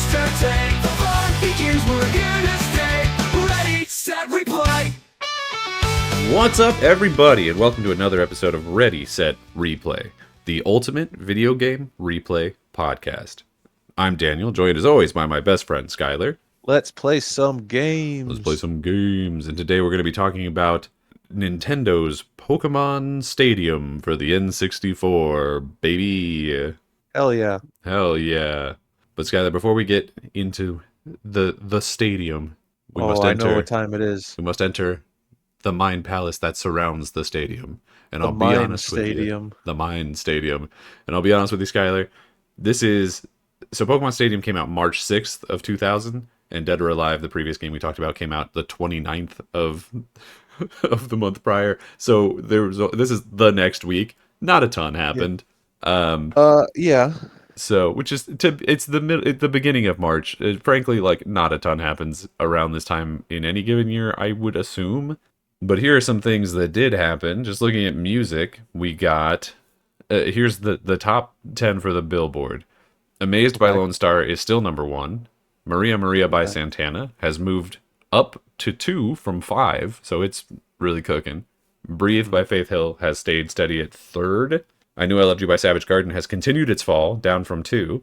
to take. The fun begins, we're here to stay. Ready, set, replay. What's up, everybody, and welcome to another episode of Ready, Set, Replay, the ultimate video game replay podcast. I'm Daniel, joined as always by my best friend, Skyler. Let's play some games. Let's play some games, and today we're going to be talking about Nintendo's Pokémon Stadium for the N64, baby. Hell yeah. Hell yeah. But Skyler, before we get into the stadium, we must I enter. know what time it is. We must enter the Mind Palace that surrounds the stadium. And The I'll be Mind honest Stadium. with you. The Mind Stadium. And I'll be honest with you, Skyler. So Pokemon Stadium came out March 6th of 2000, and Dead or Alive, the previous game we talked about, came out the 29th of the month prior. So this is the next week. Not a ton happened. Yeah. So, it's the beginning of March. Frankly, like, not a ton happens around this time in any given year, I would assume. But here are some things that did happen. Just looking at music, we got... here's the top 10 for the Billboard. Amazed by Lone Star is still number 1. Maria Maria by Santana has moved up to 2 from 5, so it's really cooking. Breathe by Faith Hill has stayed steady at 3rd. I Knew I Loved You by Savage Garden has continued its fall, down from 2.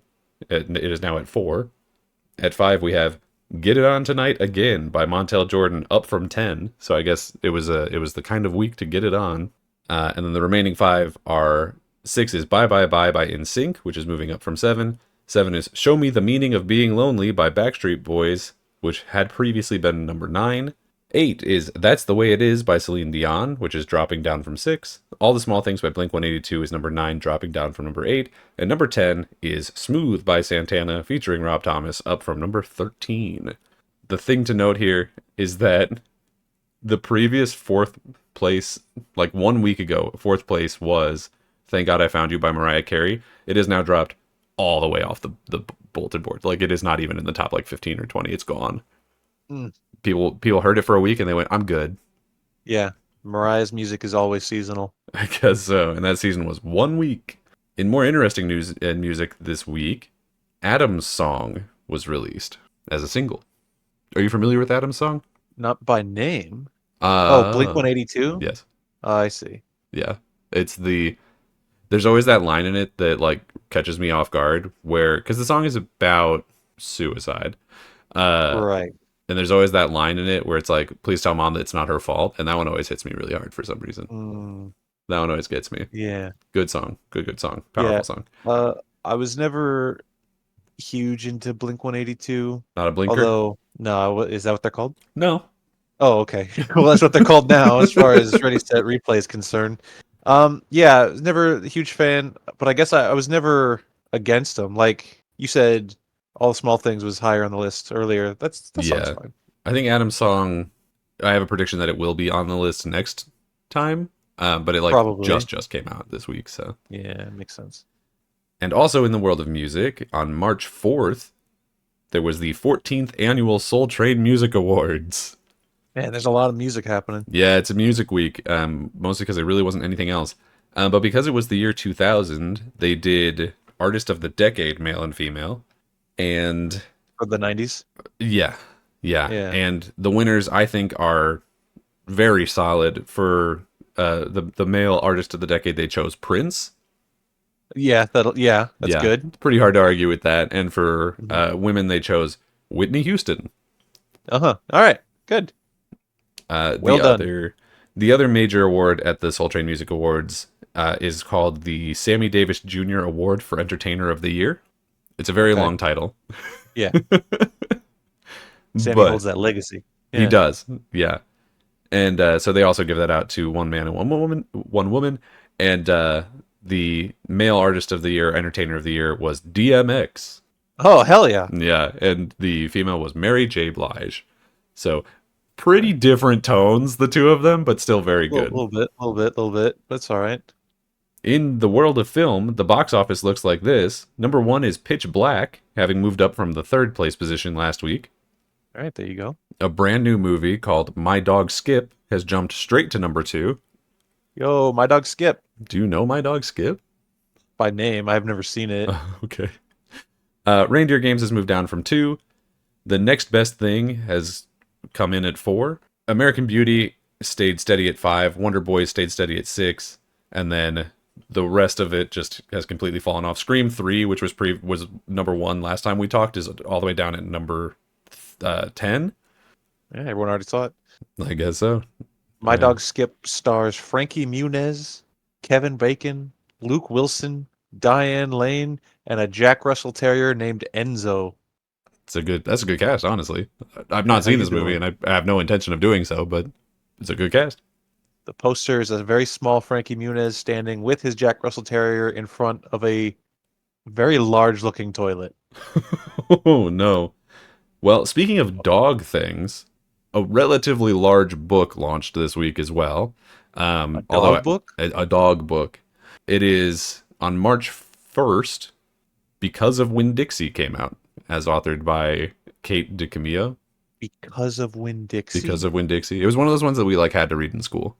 It is now at 4. At 5, we have Get It On Tonight Again by Montel Jordan, up from 10. So I guess it was the kind of week to get it on. And then the remaining 5 are... 6 is Bye Bye Bye by NSYNC, which is moving up from 7. 7 is Show Me the Meaning of Being Lonely by Backstreet Boys, which had previously been number 9. 8 is That's the Way It Is by Celine Dion, which is dropping down from 6. All the Small Things by Blink-182 is number 9, dropping down from number 8. And number 10 is Smooth by Santana, featuring Rob Thomas, up from number 13. The thing to note here is that the previous 4th place, like 1 week ago, 4th place was Thank God I Found You by Mariah Carey. It is now dropped all the way off the bulletin board. Like, it is not even in the top, 15 or 20. It's gone. People heard it for a week and they went, I'm good. Yeah. Mariah's music is always seasonal. I guess so. And that season was 1 week. In more interesting news and music this week, Adam's Song was released as a single. Are you familiar with Adam's Song? Not by name. Blink-182? Yes. I see. Yeah. There's always that line in it that, catches me off guard, because the song is about suicide. Right. And there's always that line in it where it's like, please tell mom that it's not her fault. And that one always hits me really hard for some reason. That one always gets me. Yeah. Good song. Good song. Powerful song. I was never huge into Blink-182. Not a blinker? Although, no, is that what they're called? No. Oh, okay. Well, that's what they're called now, as far as Ready, Set, Replay is concerned. Yeah, I was never a huge fan, but I guess I was never against them. Like you said, All the Small Things was higher on the list earlier. That sounds fine. I think Adam's Song, I have a prediction that it will be on the list next time, but it Probably. just came out this week. So Yeah, makes sense. And also in the world of music, on March 4th, there was the 14th annual Soul Train Music Awards. Man, there's a lot of music happening. Yeah, it's a music week, mostly because there really wasn't anything else. But because it was the year 2000, they did Artist of the Decade, male and female. And For the 90s? Yeah. And the winners, I think, are very solid. For the male Artist of the Decade, they chose Prince. Yeah, that's good. It's pretty hard to argue with that. And for women, they chose Whitney Houston. All right, good. Well done. The other major award at the Soul Train Music Awards is called the Sammy Davis Jr. Award for Entertainer of the Year. It's a very long title. Yeah. Sammy holds that legacy. Yeah. He does, yeah. And so they also give that out to one man and one woman. And the male Artist of the Year, Entertainer of the Year was DMX. Oh, hell yeah. Yeah, and the female was Mary J. Blige. So pretty different tones, the two of them, but still very good. A little bit. That's all right. In the world of film, the box office looks like this. Number 1 is Pitch Black, having moved up from the 3rd place position last week. All right, there you go. A brand new movie called My Dog Skip has jumped straight to number 2. Yo, My Dog Skip. Do you know My Dog Skip? By name, I've never seen it. Okay. Reindeer Games has moved down from 2. The Next Best Thing has come in at 4. American Beauty stayed steady at 5. Wonder Boy stayed steady at 6. And then the rest of it just has completely fallen off. Scream 3, which was number 1 last time we talked, is all the way down at number 10. Yeah, everyone already saw it. I guess so. My Dog Skip stars Frankie Muniz, Kevin Bacon, Luke Wilson, Diane Lane, and a Jack Russell Terrier named Enzo. That's a good cast, honestly. I've not seen this movie, and I have no intention of doing so, but it's a good cast. The poster is a very small Frankie Muniz standing with his Jack Russell Terrier in front of a very large-looking toilet. Oh, no. Well, speaking of dog things, a relatively large book launched this week as well. A dog book? A dog book. It is on March 1st, Because of Winn-Dixie came out, as authored by Kate DiCamillo. Because of Winn-Dixie? Because of Winn-Dixie. It was one of those ones that we had to read in school.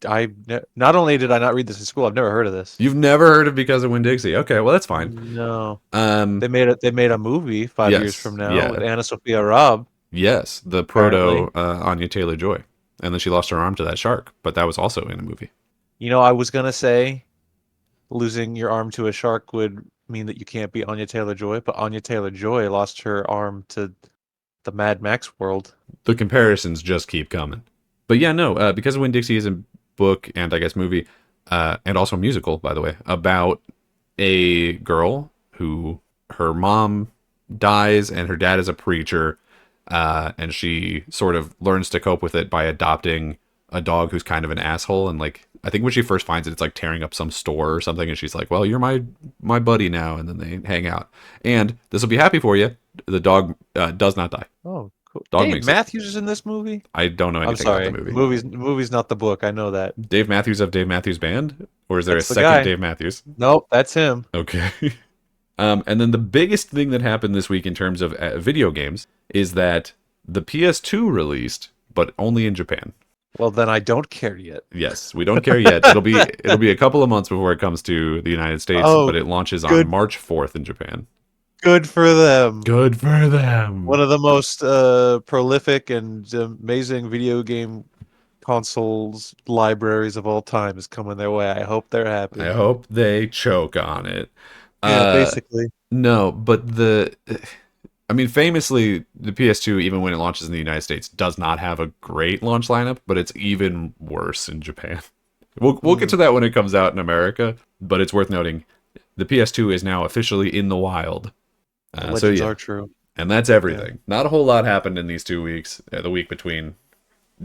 Not only did I not read this in school, I've never heard of this. You've never heard of Because of Winn-Dixie? Okay, well that's fine. No. They made a movie 5 years from now with Anna Sophia Robb. Yes, the proto Anya Taylor-Joy. And then she lost her arm to that shark, but that was also in a movie. You know, I was gonna say losing your arm to a shark would mean that you can't be Anya Taylor-Joy, but Anya Taylor-Joy lost her arm to the Mad Max world. The comparisons just keep coming. But yeah, no, Because of Winn-Dixie is a book and I guess movie, and also a musical, by the way, about a girl who her mom dies and her dad is a preacher, and she sort of learns to cope with it by adopting a dog who's kind of an asshole. And I think when she first finds it, it's tearing up some store or something, and she's like, well, you're my buddy now, and then they hang out. And this will be happy for you. The dog does not die. Oh, cool. Dog Dave Matthews is in this movie? I don't know anything about the movie. Movie's not the book, I know that. Dave Matthews of Dave Matthews Band? Or is there That's a the second guy. Dave Matthews? Nope, that's him. Okay. And then the biggest thing that happened this week in terms of video games is that the PS2 released, but only in Japan. Well, then I don't care yet. Yes, we don't care yet. It'll be a couple of months before it comes to the United States, but it launches on March 4th in Japan. Good for them. Good for them. One of the most prolific and amazing video game consoles libraries of all time is coming their way. I hope they're happy. I hope they choke on it. Yeah, basically. No, but famously, the PS2, even when it launches in the United States, does not have a great launch lineup, but it's even worse in Japan. We'll get to that when it comes out in America, but it's worth noting the PS2 is now officially in the wild. The legends are true. And that's everything. Yeah. Not a whole lot happened in these 2 weeks, the week between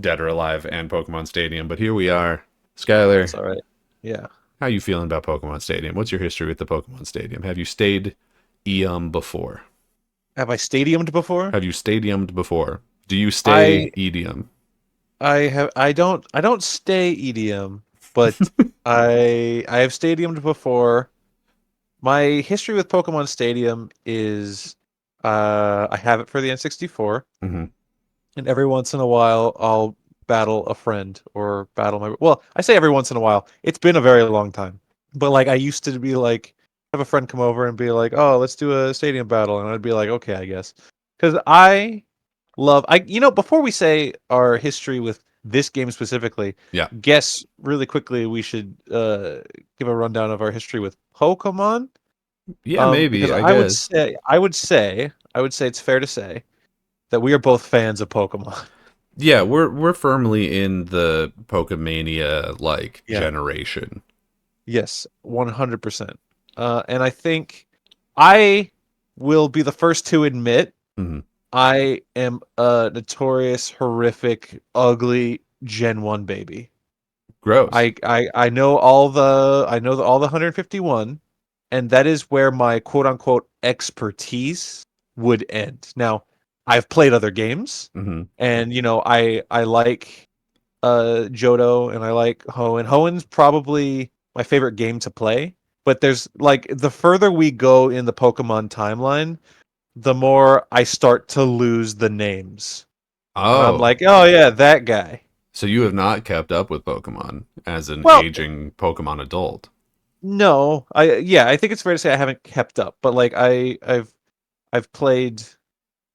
Dead or Alive and Pokemon Stadium, but here we are. Skyler. That's all right. Yeah. How you feeling about Pokemon Stadium? What's your history with the Pokemon Stadium? Have you stayed before? Have I stadiumed before? Have you stadiumed before? Do you stay EDM? I don't stay EDM, but I have stadiumed before. My history with Pokemon Stadium is I have it for the N64, and every once in a while I'll battle a friend or battle my. Well, I say every once in a while. It's been a very long time, but I used to be have a friend come over and be like, "Oh, let's do a stadium battle," and I'd be like, "Okay, I guess," because I love. Before we say our history with this game specifically, guess really quickly we should give a rundown of our history with Pokemon. Yeah, maybe. I would say it's fair to say that we are both fans of Pokemon. Yeah, we're firmly in the Pokemania generation. Yes, 100%. And I think I will be the first to admit I am a notorious, horrific, ugly Gen 1 baby. Gross. I know all the 151, and that is where my quote unquote expertise would end. Now, I've played other games, and I like Johto and I like Hoenn. Hoenn's probably my favorite game to play. But there's the further we go in the Pokemon timeline, the more I start to lose the names. Oh. And I'm like, oh yeah, that guy. So you have not kept up with Pokemon as an aging Pokemon adult. No, I think it's fair to say I haven't kept up, but like I've played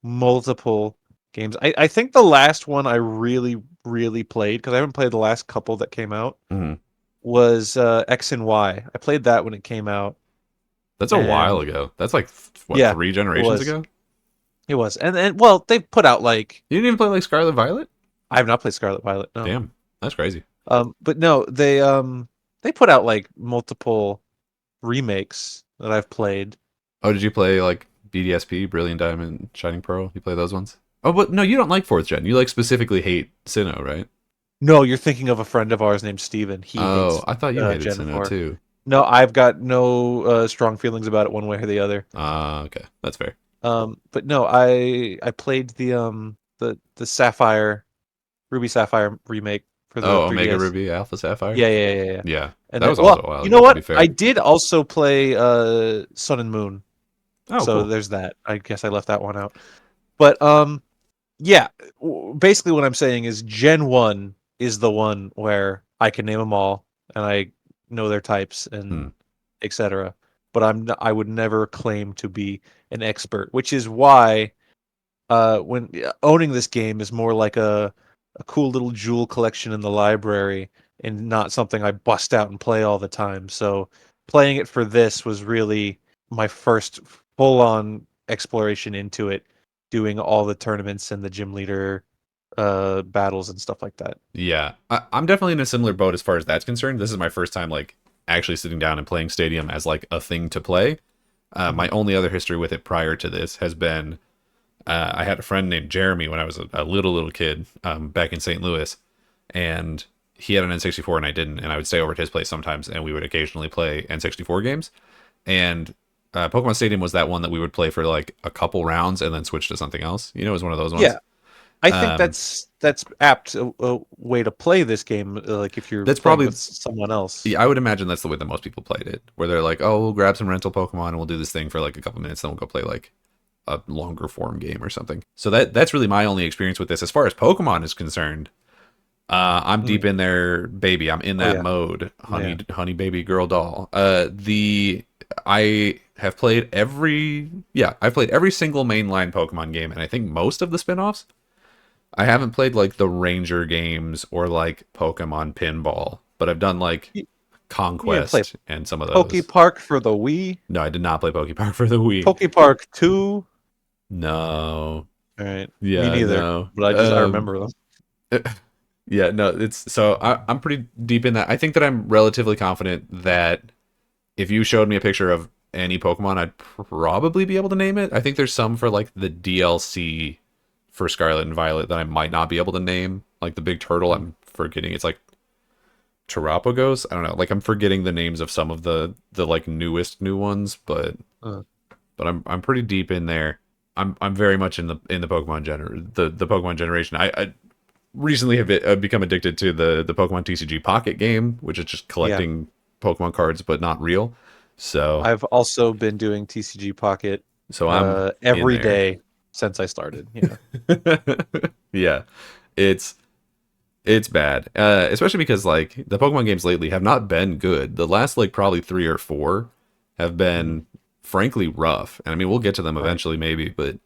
multiple games. I think the last one I really played, because I haven't played the last couple that came out, Mhm. was X and Y. I played that when it came out, That's a while and ago. That's like what, yeah, 3 it generations was. ago? It was. And well, they put out like You didn't even play like Scarlet Violet? I have not played Scarlet Violet, no. Damn, that's crazy. But no, they put out like multiple remakes that I've played. Oh, did you play like BDSP, Brilliant Diamond, Shining Pearl? You play those ones? Oh, but no, you don't like fourth gen. You like specifically hate Sinnoh, right? No, you're thinking of a friend of ours named Steven. He Oh, hates I thought you hated Gen Sinnoh 4. too. No, I've got no strong feelings about it one way or the other. Ah, okay, that's fair. But no, I played the Sapphire Ruby Sapphire remake for the Oh, Omega 3DS. Ruby, Alpha Sapphire. Yeah. Yeah, And that then, was also well, a while you know ago. To be what? I fair. did also play Sun and Moon. Oh, So cool. there's that. I guess I left that one out. But yeah, basically what I'm saying is Gen 1 is the one where I can name them all and I know their types Hmm. and etc. But I would never claim to be an expert, which is why when owning this game is more like a cool little jewel collection in the library and not something I bust out and play all the time. So playing it for this was really my first full on exploration into it, doing all the tournaments and the gym leader battles and stuff like that. Yeah, I'm definitely in a similar boat as far as that's concerned. This is my first time like actually sitting down and playing Stadium as like a thing to play. Mhm. My only other history with it prior to this has been I had a friend named Jeremy when I was a little kid back in St. Louis, and he had an N64 and I didn't, and I would stay over at his place sometimes, and we would occasionally play N64 games. And Pokemon Stadium was that one that we would play for like a couple rounds and then switch to something else. You know, it was one of those ones. Yeah, I think Um, that's apt a way to play this game. Like if you're that's playing with probably someone else. Yeah, I would imagine that's the way that most people played it, where they're like, "Oh, we'll grab some rental Pokemon and we'll do this thing for like a couple minutes, then we'll go play like a longer form game or something." So that's really my only experience with this. As far as Pokemon is concerned, I'm Mm. deep in there, baby. I'm in Oh that yeah, mode, oh yeah. honey, baby, girl, doll. I have played I've played every single mainline Pokemon game, and I think most of the spin-offs. I haven't played like the Ranger games or like Pokemon Pinball, but I've done like You, you didn't play Conquest and some of Poke those. Park for the Wii, No, I did not play Pokepark for the Wii. Poke Park 2. No. All right, me Yeah, neither. no. But I remember them. Yeah, no, I'm pretty deep in that. I think that I'm relatively confident that if you showed me a picture of any Pokemon, I'd probably be able to name it. I think there's some for like the DLC for Scarlet and Violet that I might not be able to name. Like the big turtle, Mm. I'm forgetting. It's like Terapagos. I don't know. Like I'm forgetting the names of some of the like newest new ones, Uh, but I'm pretty deep in there. I'm very much in the the Pokemon generation. I recently have become addicted to the Pokemon TCG Pocket game, which is just yeah, collecting Pokemon cards but not real. So I've also been doing TCG Pocket I'm in every there. day since I started. Yeah. Yeah, it's it's bad, especially because like the Pokemon games lately have not been good. The last like probably 3 or 4 have Mhm. been frankly rough, and I mean we'll get to them Right. eventually maybe, but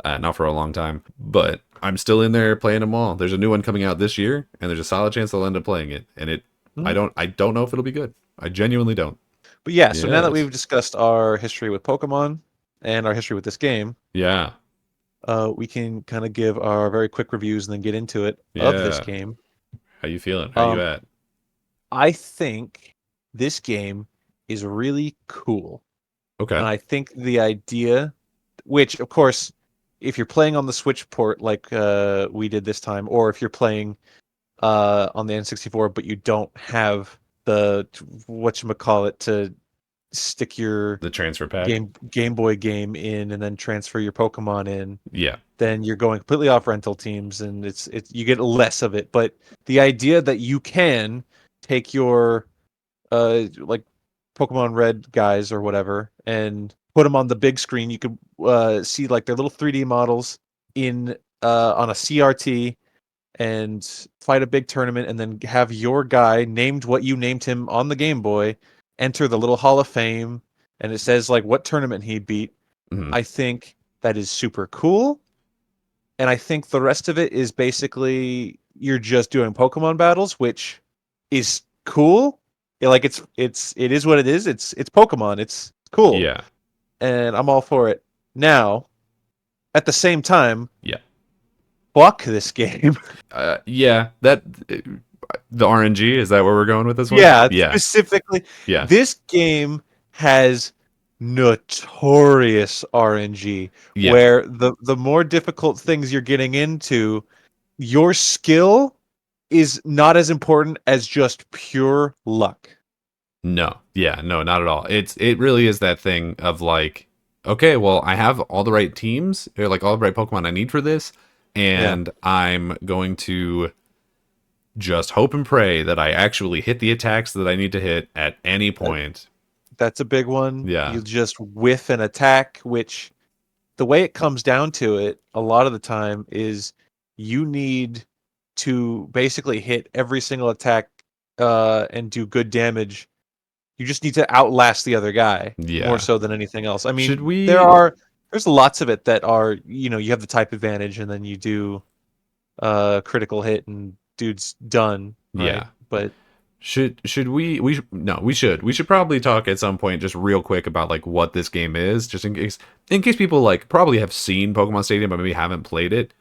not for a long time. But I'm still in there playing them all. There's a new one coming out this year, and there's a solid chance I'll end up playing it. And Mhm. I don't know if it'll be good. I genuinely don't. But yeah, so now that Yes. we've discussed our history with Pokemon and our history with this game, Yeah. we can kind of give our very quick reviews and then get into it of this Yeah. game. How you feeling? How you Um, at? I think this game is really cool. And Okay. I think the idea, which of course, if you're playing on the Switch port like we did this time, or if you're playing on the N64 but you don't have the whatchamacallit to stick your The transfer pack. Game Boy game in and then transfer your Pokemon in, Yeah. then you're going completely off rental teams and it's you get less of it. But the idea that you can take your like Pokemon Red guys or whatever and put them on the big screen, you could see like their little 3D models in on a CRT and fight a big tournament and then have your guy named what you named him on the Game Boy enter the little Hall of Fame, and it says like what tournament he beat. Mhm. I think that is super cool, and I think the rest of it is basically you're just doing Pokemon battles, which is cool. Like it is what it is. It's Pokemon. It's cool, Yeah. and I'm all for it. Now, at the same time, Yeah. fuck this game. Yeah. That the RNG, is that where we're going with this one? Yeah, Yeah. specifically, Yeah. this game has notorious RNG, Yeah. where the more difficult things you're getting into, your skill is not as important as just pure luck. No. Yeah, no, not at all. It really is that thing of like, okay, well, I have all the right teams, or like all the right Pokemon I need for this, Yeah. and I'm going to just hope and pray that I actually hit the attacks that I need to hit at any point. That's a big one. Yeah. You just whiff an attack, which the way it comes down to it, a lot of the time, is you need to basically hit every single attack and do good damage. You just need to outlast the other guy more Yeah. so than anything else. I Should mean, we there's lots of it that are, you have the type advantage and then you do critical hit and dude's done, right? Yeah. But Should we no, we should probably talk at some point just real quick about like what this game is, just in case people like probably have seen Pokemon Stadium but maybe haven't played it.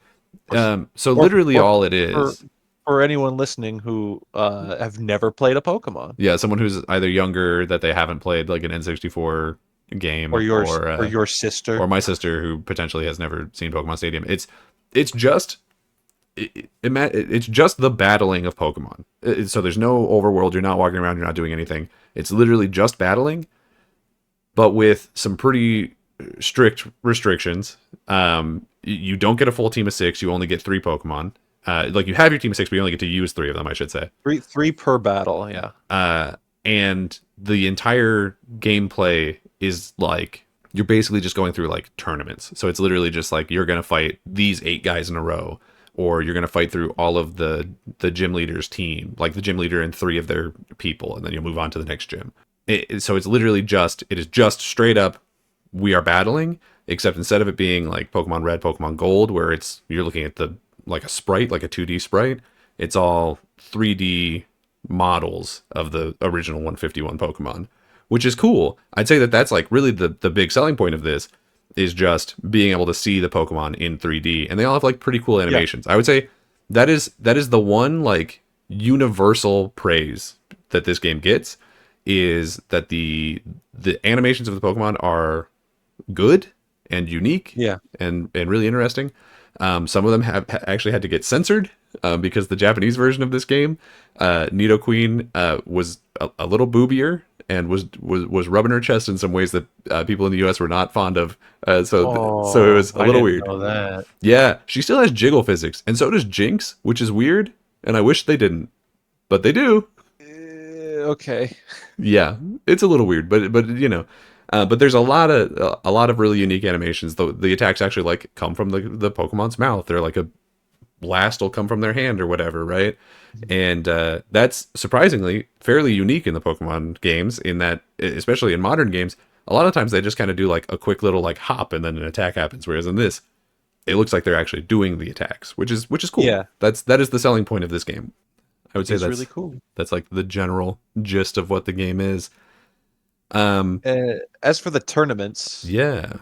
So or, literally or all it for, is, for anyone listening who have never played a Pokemon, yeah, someone who's either younger that they haven't played like an N64 game, or your sister. or my sister who potentially has never seen Pokemon Stadium. It's just it's just the battling of Pokemon. So there's no overworld. You're not walking around. You're not doing anything. It's literally just battling, but with some pretty strict restrictions. You don't get a full team of 6. You only get 3 Pokemon. Like you have your team of 6, but you only get to use 3 of them, I should say. Three per battle, yeah. And the entire gameplay is like you're basically just going through like tournaments. So it's literally just like you're gonna fight these 8 guys in a row, or you're gonna fight through all of the gym leaders' team, like the gym leader and 3 of their people, and then you'll move on to the next gym. So it's literally it is just straight up we are battling, except instead of it being like Pokemon Red, Pokemon Gold, where you're looking at the like a sprite, like a 2D sprite, it's all 3D models of the original 151 Pokemon, which is cool. I'd say that's like really the big selling point of this is just being able to see the Pokemon in 3D, and they all have like pretty cool animations. I would say that is the one like universal praise that this game gets, is that the animations of the Pokemon are good and unique, Yeah. and really interesting. Some of them have actually had to get censored because the Japanese version of this game, Nidoqueen, was a little boobier and was rubbing her chest in some ways that people in the U.S. were not fond of. So it was a I little didn't weird. know that. Yeah, she still has jiggle physics, and so does Jinx, which is weird, and I wish they didn't, but they do. Okay. Yeah, it's a little weird, but but there's a lot of really unique animations. The attacks actually like come from the Pokemon's mouth. They're like a blast will come from their hand or whatever, right? And that's surprisingly fairly unique in the Pokemon games, in that, especially in modern games, a lot of times they just kind of do like a quick little like hop and then an attack happens. Whereas in this, it looks like they're actually doing the attacks, which is cool. Yeah. That is the selling point of this game. I would say It's that's really cool. That's like the general gist of what the game is. As for the tournaments, Yeah.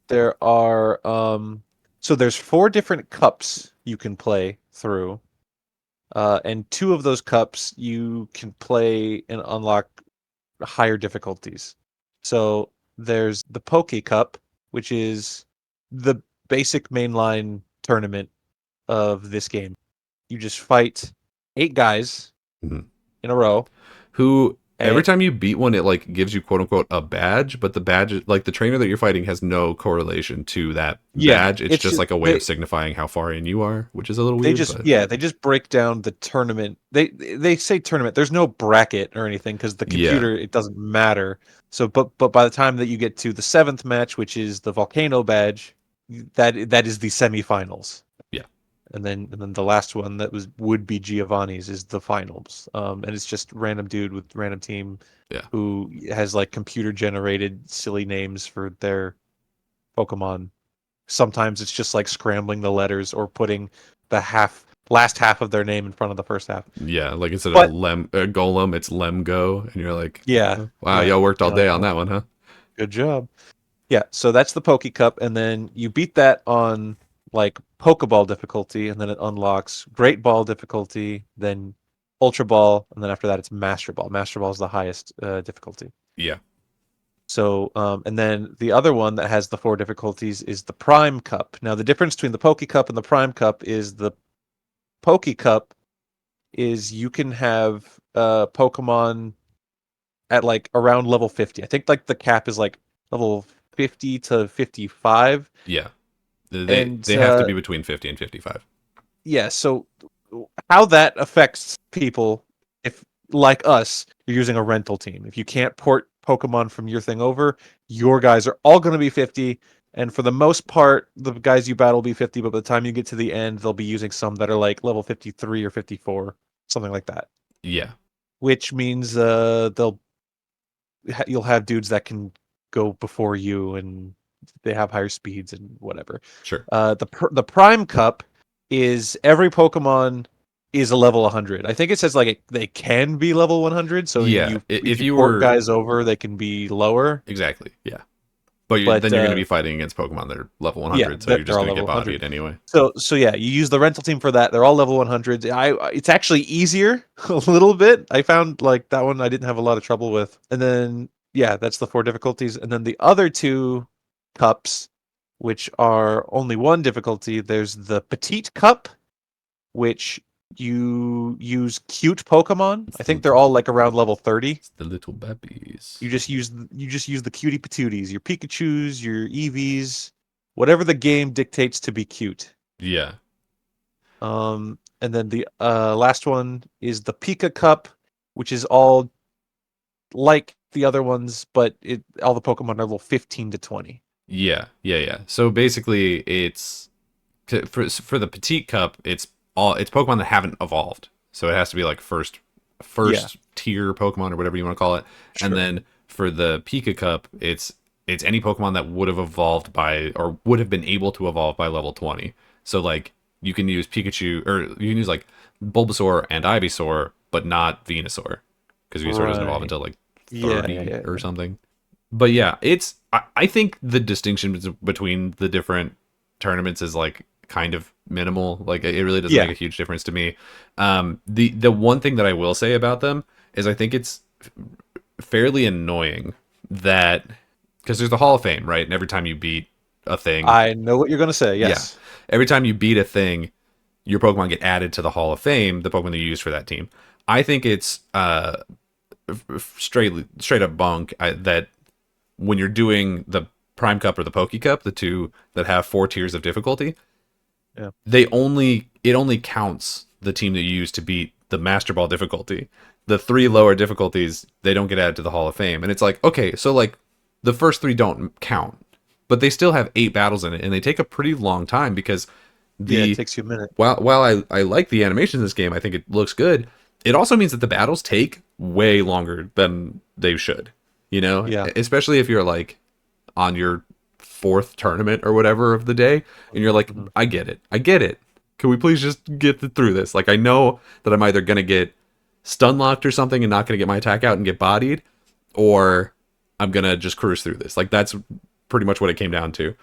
there are so there's 4 different cups you can play through. And 2 of those cups you can play and unlock higher difficulties. So there's the Poke Cup, which is the basic mainline tournament of this game. You just fight 8 guys Mhm. in a row. Who every And time you beat one, it like gives you quote unquote a badge, but the badge, like the trainer that you're fighting, has no correlation to that Yeah, badge. It's it's just just like a way they of signifying how far in you are, which is a little they weird. just But they just break down the tournament. They say tournament. There's no bracket or anything because the Yeah. computer, it doesn't matter. So but by the time that you get to the 7th match, which is the volcano badge, that is the semifinals. Yeah. and then the last one that would be Giovanni's is the finals. And it's just random dude with random team Yeah. who has like computer generated silly names for their Pokemon. Sometimes it's just like scrambling the letters or putting the last half of their name in front of the first half. Yeah, like instead of But Golem, it's Lemgo, and you're like, yeah, wow, yeah. y'all worked all You're like, day on "Oh, that one, huh? good job." Yeah, so that's the Poke Cup, and then you beat that on like Pokeball difficulty, and then it unlocks Great Ball difficulty, then Ultra Ball, and then after that it's Master Ball. Master Ball is the highest difficulty. Yeah, So, and then the other one that has the 4 difficulties is the Prime Cup. Now, the difference between the Poke Cup and the Prime Cup is the Poke Cup is you can have Pokemon at like around level 50. I think like the cap is like level 50 to 55. yeah. And They have to be between 50 and 55. yeah, so how that affects people if like us, you're using a rental team. If you can't port Pokemon from your thing over, your guys are all going to be 50, and for the most part, the guys you battle will be 50, but by the time you get to the end, they'll be using some that are like level 53 or 54, something like that. Yeah, Which means you'll have dudes that can go before you and they have higher speeds and whatever. sure. The Prime Cup is every Pokemon is a level 100. I think it says like they can be level 100. So Yeah, if if you you port were guys over, they can be lower. exactly, yeah. But But then you're going to be fighting against Pokemon that are level yeah, 100, so you're they're just all going to level get 100. bodied anyway. So yeah, you use the rental team for that. They're all level 100s. It's actually easier a little bit. I found like that one I didn't have a lot of trouble with. And then yeah, that's the 4 difficulties. And then the other 2 cups, which are only 1 difficulty, there's the Petite Cup, which you use cute Pokemon. I think they're all like around level 30. It's the little babies. You just use the cutie patooties, your Pikachus, your Eevees, whatever the game dictates to be cute. Yeah, And then the last one is the Pika Cup, which is all like the other ones, but all the Pokemon are level 15 to 20. yeah. So basically, it's for the Petite Cup, it's Pokemon that haven't evolved. So it has to be like first Yeah. tier Pokemon or whatever you want to call it. And Sure. then for the Pika Cup, it's any Pokemon that would have evolved by or would have been able to evolve by level 20. So like you can use Pikachu or you can use like Bulbasaur and Ivysaur, but not Venusaur because Venusaur doesn't evolve Right. until like Yeah, 30 yeah. or something. But yeah, I think the distinction between the different tournaments is like kind of minimal. Like it really doesn't Yeah. make a huge difference to me. The one thing that I will say about them is I think it's fairly annoying that because there's the Hall of Fame, right? And every time you beat a thing, I know what you're going to say. Yes. every time you beat a thing, your Pokemon get added to the Hall of Fame, the Pokemon that you use for that team. I think it's straight up bunk that when you're doing the Prime Cup or the Poke Cup, the two that have 4 tiers of difficulty, Yeah. it only counts the team that you use to beat the Master Ball difficulty. The 3 lower difficulties, they don't get added to the Hall of Fame. And it's like, okay, so like the first 3 don't count, but they still have 8 battles in it, and they take a pretty long time because It takes you a minute. while I like the animation in this game, I think it looks good. It also means that the battles take way longer than they should. You know, Yeah. especially if you're like on your 4th tournament or whatever of the day, and you're like, I get it. Can we please just get through this? Like, I know that I'm either gonna get stun locked or something and not gonna get my attack out and get bodied, or I'm gonna just cruise through this. Like, that's pretty much what it came down to.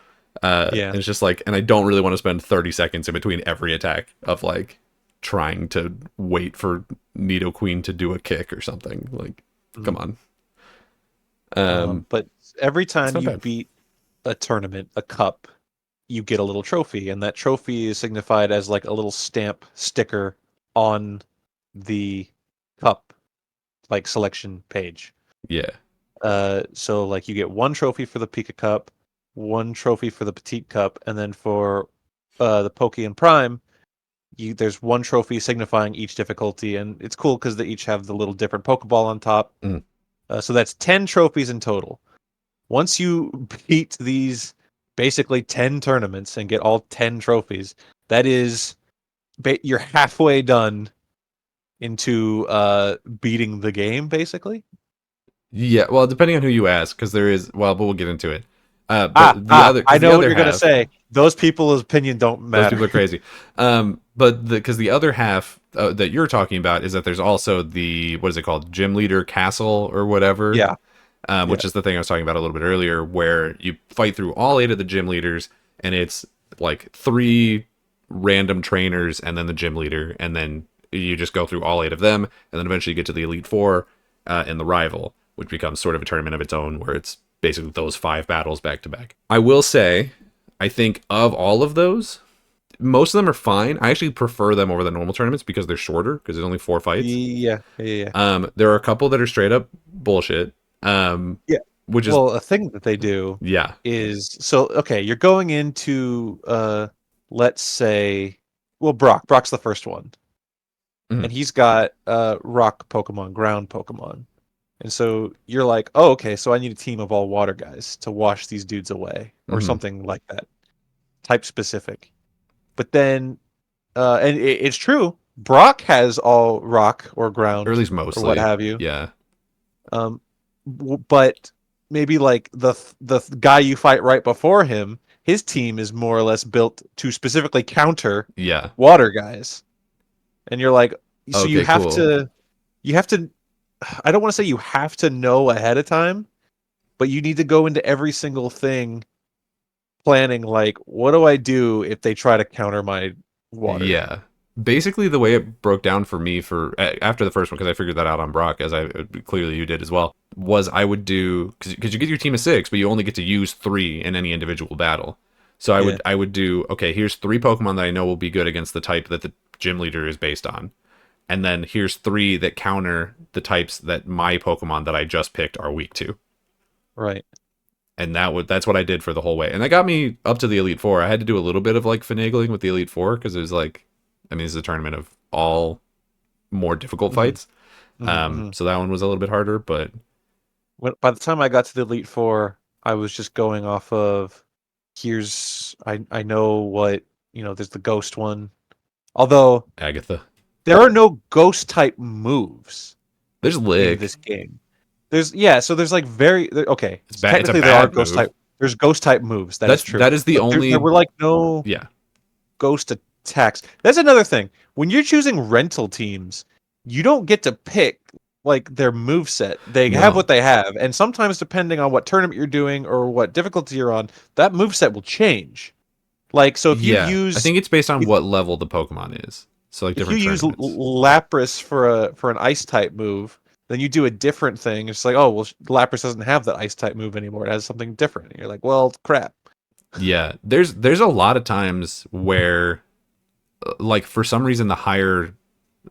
Yeah. And it's just like, and I don't really want to spend 30 seconds in between every attack of like trying to wait for Nidoqueen to do a kick or something. Like, come on. But every time not you bad. beat a tournament, a cup, you get a little trophy, and that trophy is signified as like a little stamp sticker on the cup like selection page. Yeah. So like you get 1 trophy for the Pika Cup, 1 trophy for the Petite Cup, and then for the Poke and Prime, there's 1 trophy signifying each difficulty, and it's cool because they each have the little different Pokeball on top. Mhm. So that's 10 trophies in total. Once you beat these basically 10 tournaments and get all 10 trophies, that is you're halfway done into beating the game, basically. Yeah, well, depending on who you ask, because there is, well, but we'll get into it. But the other, I because the know what other you're gonna half, say. Those people's opinion don't those matter. people are crazy. But because the other half that you're talking about is that there's also the, what is it called, gym leader castle or whatever, Yeah, yeah, which is the thing I was talking about a little bit earlier, where you fight through all 8 of the gym leaders, and it's like 3 random trainers and then the gym leader, and then you just go through all 8 of them, and then eventually you get to the Elite Four and the rival, which becomes sort of a tournament of its own, where it's basically those 5 battles back to back. I will say, I think of all of those, most of them are fine. I actually prefer them over the normal tournaments because they're shorter, because there's only 4 fights. yeah. There are a couple that are straight up bullshit. Yeah. Which is, Well, a thing that they do yeah. is so okay, you're going into let's say well Brock's the first one. Mhm. And he's got rock Pokemon, ground Pokemon. And so you're like, "Oh, okay, so I need a team of all water guys to wash these dudes away or Mhm. something like that. Type specific." But then and it's true, Brock has all rock or Or at ground least or what mostly. have you. Yeah. Um, but maybe like the guy you fight right before him, his team is more or less built to specifically counter Yeah. water guys, and you're like, so Okay, cool. you have to. I don't want to say you have to know ahead of time, but you need to go into every single thing planning like, what do I do if they try to counter my water? Yeah. Basically, the way it broke down for me for after the first one, because I figured that out on Brock, as I clearly you did as well, was I would do, because you get your team of 6, but you only get to use 3 in any individual battle. So Yeah, I would do, okay, here's 3 Pokemon that I know will be good against the type that the gym leader is based on, and then here's 3 that counter the types that my Pokemon that I just picked are weak to. right. And that's what I did for the whole way. And that got me up to the Elite Four. I had to do a little bit of like finagling with the Elite Four because it was like, I mean, this is a tournament of all more difficult hmm fights. hmm So that one was a little bit harder, but By the time I got to the Elite Four, I was just going off of here's I know what there's the ghost one. Although Agatha, there are no ghost type moves there's in Lick. this game. So there's like okay. It's So bad. It's a technically there are bad move. there's ghost type moves. That is true. That is the But there only. were like no Yeah, ghost attacks. That's another thing. When you're choosing rental teams, you don't get to pick like their move set. They have no. what they have, and sometimes depending on what tournament you're doing or what difficulty you're on, that move set will change. Like so, Yeah, I think it's based on if what level the Pokemon is. So like if you different use tournaments. Lapras for an ice type move, then you do a different thing. It's like, oh well, Lapras doesn't have that ice type move anymore. It has something different. And you're like, well, crap. Yeah, there's a lot of times where, like for some reason, the higher,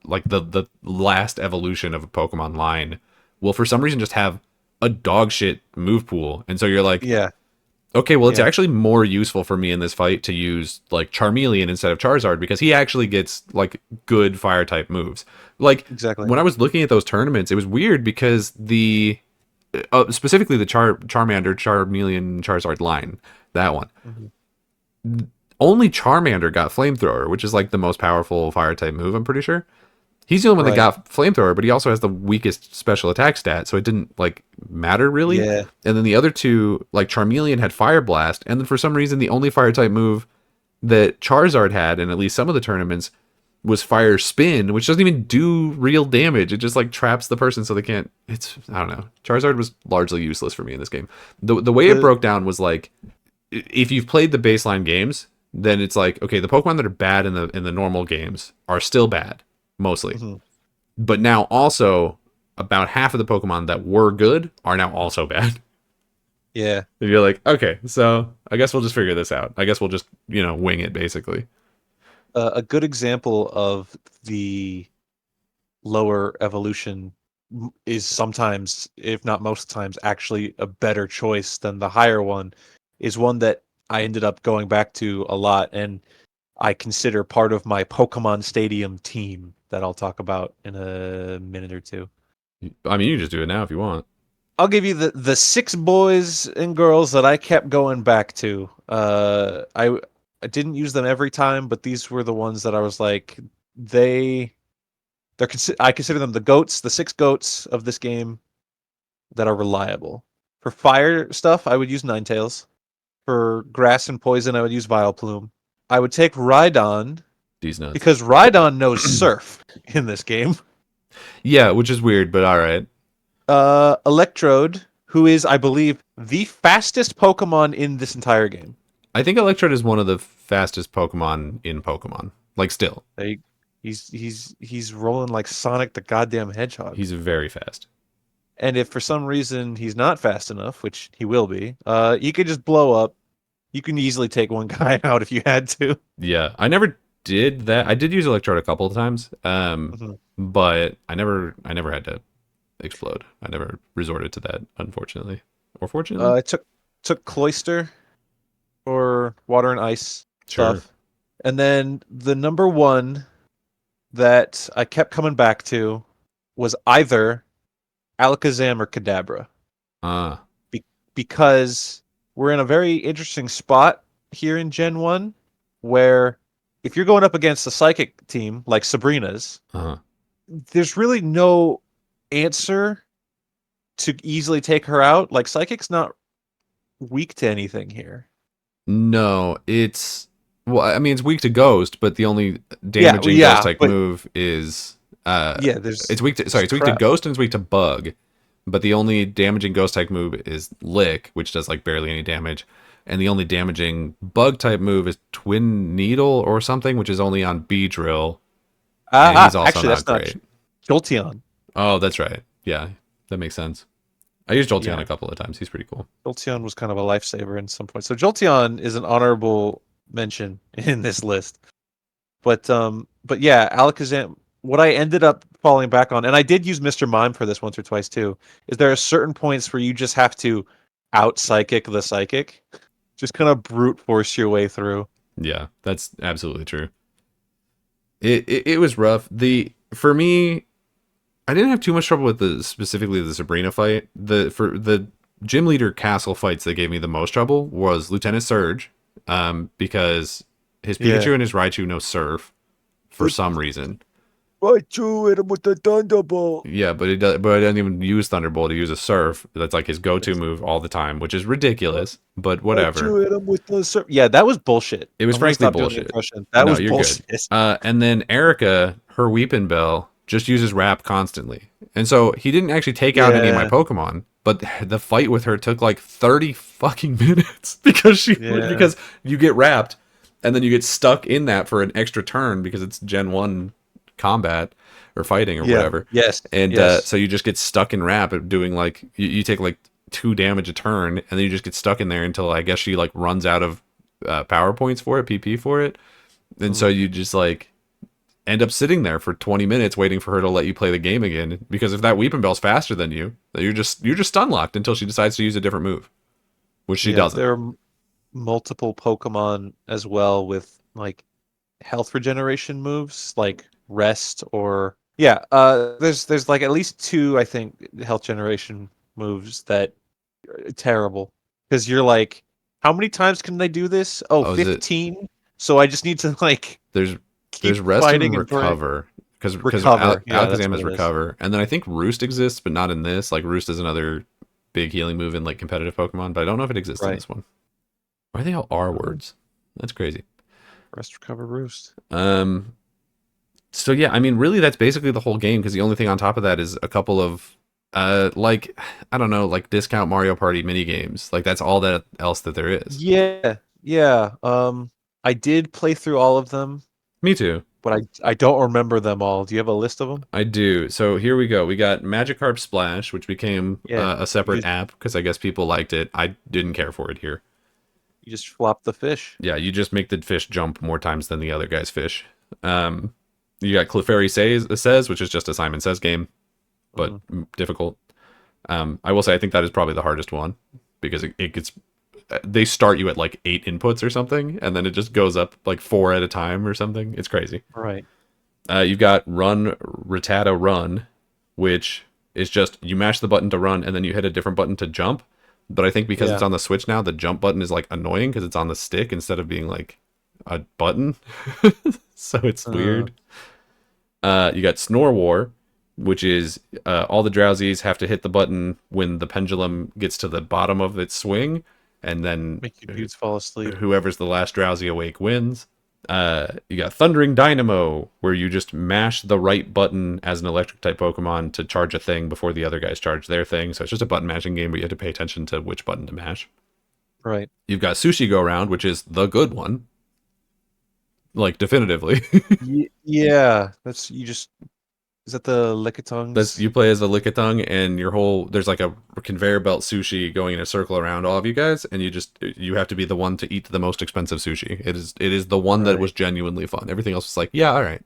like the last evolution of a Pokemon line will for some reason just have a dog shit move pool, and so you're like, Yeah, okay, well it's yeah, actually more useful for me in this fight to use like Charmeleon instead of Charizard because he actually gets like good fire type moves. Like exactly. when I was looking at those tournaments, it was weird because the specifically the Charmander, Charmeleon, Charizard line, that one. Mhm. Only Charmander got Flamethrower, which is like the most powerful fire type move, I'm pretty sure. He's the only one that Right. got Flamethrower, but he also has the weakest special attack stat, so it didn't like matter really. Yeah. And then the other two, like Charmeleon had Fire Blast, and then for some reason the only fire type move that Charizard had in at least some of the tournaments was Fire Spin, which doesn't even do real damage. It just like traps the person so they can't. It's I don't know. Charizard was largely useless for me in this game. The way it The broke down was like if you've played the baseline games, then it's like okay, the Pokemon that are bad in the normal games are still bad mostly, mhm. but now also about half of the Pokemon that were good are now also bad. Yeah. And you're like, okay, so I guess we'll just figure this out. I guess we'll just wing it basically. A good example of the lower evolution is sometimes, if not most times, actually a better choice than the higher one, is one that I ended up going back to a lot, and I consider part of my Pokemon Stadium team that I'll talk about in a minute or two. I mean, you can just do it now if you want. I'll give you the 6 boys and girls that I kept going back to. I didn't use them every time, but these were the ones that I was like, I consider them the goats, the 6 goats of this game that are reliable. For fire stuff, I would use Ninetales. For grass and poison, I would use Vileplume. I would take Rhydon These nuts. because Rhydon knows Surf in this game. Yeah, which is weird, but all right. Electrode, who is, I believe, the fastest Pokemon in this entire game. I think Electrode is one of the fastest Pokemon in Pokemon. Like, still. He's rolling like Sonic the goddamn Hedgehog. He's very fast. And if for some reason he's not fast enough, which he will be, you could just blow up. You can easily take one guy out if you had to. Yeah, I never did that. I did use Electrode a couple of times, but I never had to explode. I never resorted to that, unfortunately, or fortunately. I took Cloyster for water and ice stuff, and then the number one that I kept coming back to was either Alakazam or Kadabra. Because we're in a very interesting spot here in Gen 1 where if you're going up against a psychic team like Sabrina's, there's really no answer to easily take her out. Like, Psychic's not weak to anything here. No, it's... Well, I mean, it's weak to Ghost, but the only damaging Ghost-type move is... it's weak to... Sorry, it's weak to Ghost and it's weak to Bug. But the only damaging Ghost-type move is Lick, which does, like, barely any damage. And the only damaging Bug-type move is Twin Needle or something, which is only on Beedrill. And he's also actually, not that's great. not Jolteon. Oh, that's right. Yeah, that makes sense. I used Jolteon a couple of times. He's pretty cool. Jolteon was kind of a lifesaver in some point. So Jolteon is an honorable mention in this list. But yeah, Alakazam, what I ended up falling back on, and I did use Mr. Mime for this once or twice too, is there are certain points where you just have to out-psychic the psychic. Just kind of brute force your way through. Yeah, that's absolutely true. It was rough. For me, I didn't have too much trouble with specifically the Sabrina fight. For the gym leader castle fights that gave me the most trouble was Lieutenant Surge, because his Pikachu and his Raichu know Surf for some reason. Raichu hit him with the Thunderbolt. Yeah, but it doesn't even use Thunderbolt. It uses Surf. That's like his go-to move all the time, which is ridiculous. But whatever. Raichu hit him with the Surf. Yeah, that was bullshit. It was frankly bullshit. That was bullshit. Good. And then Erica, her Weepin' Bell, just uses Wrap constantly. And so he didn't actually take out any of my Pokemon, but the fight with her took like 30 fucking minutes because you get wrapped and then you get stuck in that for an extra turn because it's Gen 1 combat or fighting or whatever. Yes. And so you just get stuck in Wrap doing like, you take like 2 damage a turn and then you just get stuck in there until I guess she like runs out of power points for it, PP for it. And so you just like end up sitting there for 20 minutes waiting for her to let you play the game again, because if that Weepin' Bell's faster than you, you're just stun locked until she decides to use a different move, which she doesn't. There are multiple Pokemon as well with like health regeneration moves like Rest or there's like at least 2 I think health generation moves that are terrible because you're like, how many times can they do this? 15. So I just need to like There's Rest and Recover, because Alakazam has Recover, and then I think Roost exists, but not in this. Like Roost is another big healing move in like competitive Pokemon, but I don't know if it exists in this one. Why are they all R words? That's crazy. Rest, Recover, Roost. So yeah, I mean, really, that's basically the whole game, because the only thing on top of that is a couple of like, I don't know, like discount Mario Party mini games. Like that's all that else that there is. Yeah. I did play through all of them. Me too. But I don't remember them all. Do you have a list of them? I do. So here we go. We got Magikarp Splash, which became a separate app because I guess people liked it. I didn't care for it here. You just flop the fish. Yeah, you just make the fish jump more times than the other guy's fish. You got Clefairy Says, which is just a Simon Says game, but difficult. I will say I think that is probably the hardest one because it gets... They start you at like 8 inputs or something, and then it just goes up like 4 at a time or something. It's crazy. Right. You've got Run, Rattata Run, which is just you mash the button to run, and then you hit a different button to jump. But I think because it's on the Switch now, the jump button is like annoying because it's on the stick instead of being like a button. So it's Uh, weird. You got Snore War, which is all the drowsies have to hit the button when the pendulum gets to the bottom of its swing, and then make your dudes fall asleep. whoever's the last drowsy awake wins. You got Thundering Dynamo, where you just mash the right button as an electric type Pokemon to charge a thing before the other guys charge their thing. So it's just a button mashing game, but you have to pay attention to which button to mash. Right. You've got Sushi Go Round, which is the good one. Like, definitively. Yeah, that's you just is that the Lickitungs? You play as a Lickitung, and there's like a conveyor belt sushi going in a circle around all of you guys, and you have to be the one to eat the most expensive sushi. It is the one that Right. was genuinely fun. Everything else was like, yeah, all right.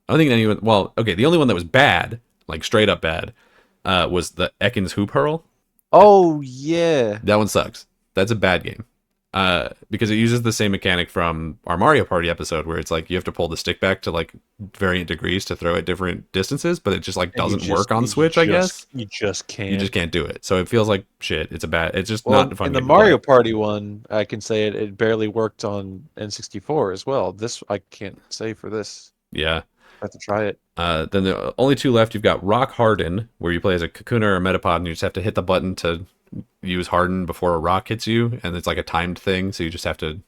I don't think anyone. Well, okay, the only one that was bad, like straight up bad, was the Ekans Hoop Hurl. Oh yeah. That one sucks. That's a bad game. Because it uses the same mechanic from our Mario Party episode, where it's like you have to pull the stick back to like variant degrees to throw at different distances, but it just like doesn't work on Switch. I guess You just can't. you just can't do it. So it feels like shit. It's just Well, not a fun in the game to play. Mario Party one, I can say it barely worked on N64 as well. This I can't say for this. Yeah. I have to try it. Then the only two left. You've got Rock Harden, where you play as a Kakuna or a Metapod, and you just have to hit the button to use Harden before a rock hits you, and it's like a timed thing, so you just have to